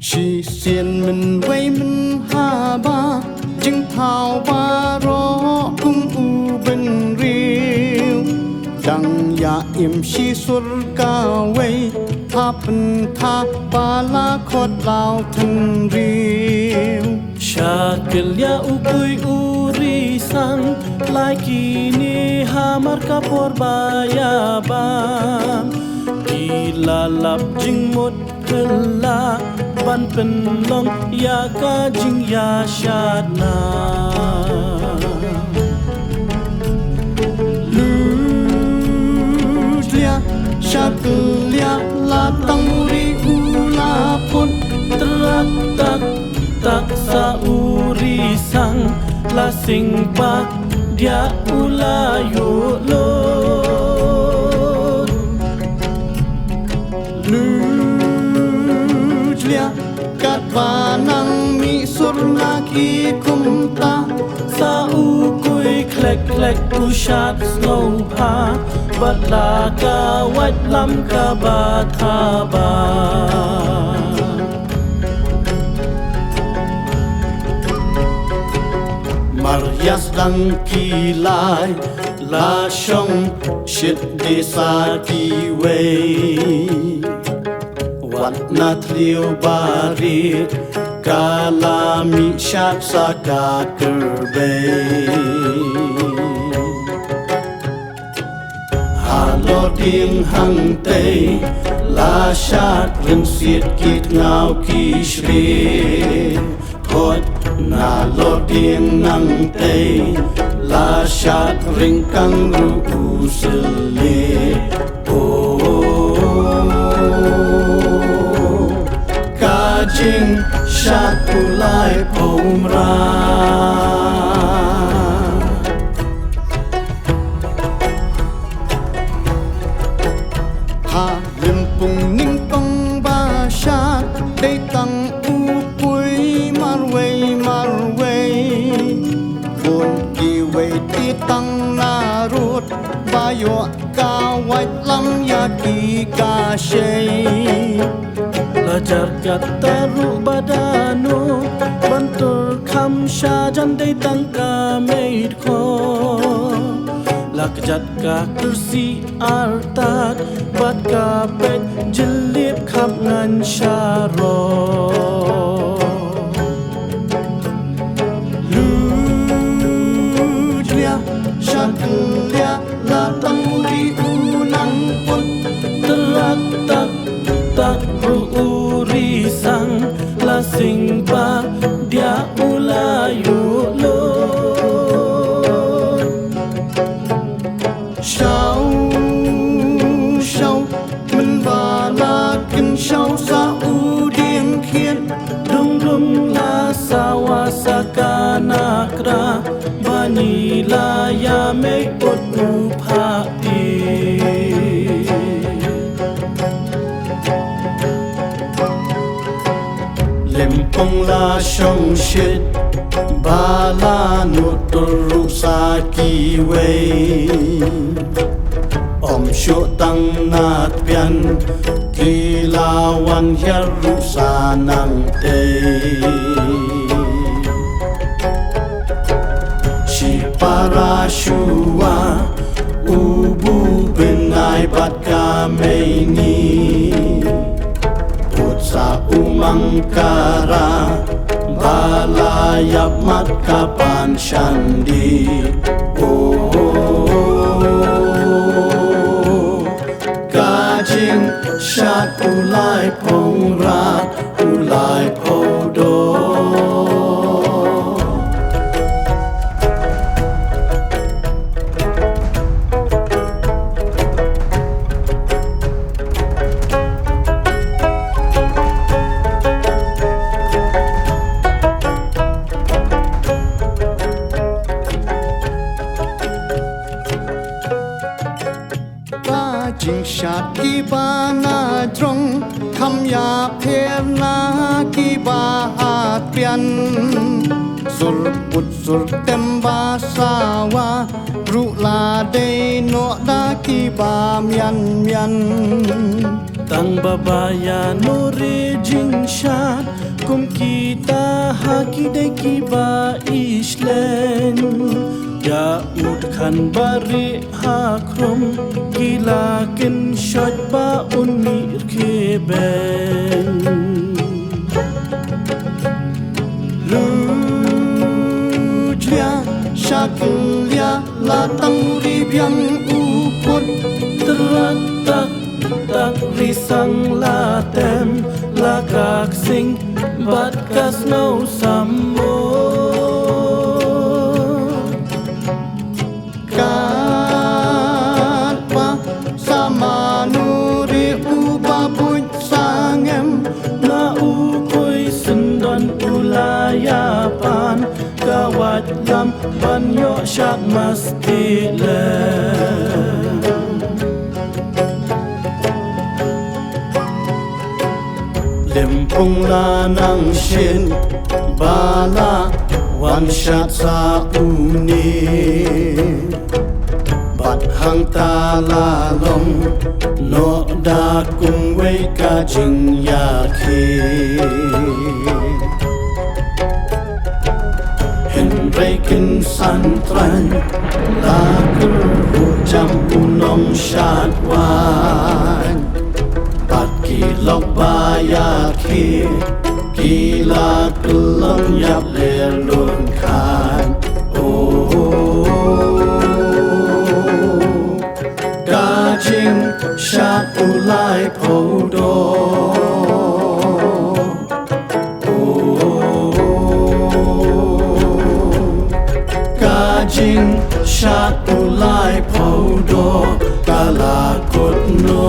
She xiên mình vây mình hà ba chứng thao ba rõ cung u bên riêu đằng ya im shi sur ca vây tha pen tha ba la khot lao thân riêu Shakilya ukui uri sang lai kini hamar kapor bayabam Kila lap jing mot hela ban pen long ya ka jing ya shadna Luzlia shakilya la tanguri ula pun Trak tak tak sa uri sang la sing pa dia ulayo lo Luzlia kat banang mi surna ki kumta sa ukui klek klek pushat slow pa batla ka wat lam ka bathaba Marias dang kilai la shong shit de sa ki wei wat na trio bari kala mi shat sa ka kerbe halo ding hang te la shat rin siet kit ngao ki shri hot na lo ding nang te la shat ring kang ru usle ka jing shat ulai pomra ha limpung ning pang ba shat dei tang tăng na rút ba yo ka white lam ya ki ka shei la jar kata ru badano bantur kham sha jan dei tang ka made ko la kjat ka kursi artat bat ka pet jilip khap ngan sharo Shakilya la tanguri unang pun Terak tak tak uri sang la sing pa dia ulayo lo Shao shao mình ba la kinh shao sa u điên khiên Dum dum la sawa sakana kra Vanila ya me pot upati Limpong la shong shit ba la nuturu sa ki wei om shu tang nat pian ki la wan hiar ru sa nang te para shua ubu benai bat kameni utsa umangkara balayap mat kapan shandi kajing shat ulai pongrat ulai podo Jingshad ki ba na trong tham ya pher na ki ba hat pian sur put sur tem ba sawa ru la de no da ki ba mian mian Tang babaya nore Jingshad kum kita haki de kiba islen ya ud khan bari hakrum kilakin shot ba unir keben Lujia shakilya la tangri biang uput teratak tak risang latem lakak sing bat kas no sammo katwa sama nuri ubabut sangem na ukoy sundon ulayapan kawat lam banyo syak mastile Limpung lanang shin bala wan shat sa uni bat hang ta la long no da kung wei ka jing ya ki Henrekin santran la kur hu jam unong shat wan Kilok baya kila kelong yap lelun kan Kajing shat ulai podo Kajing shat ulai podo kalakut no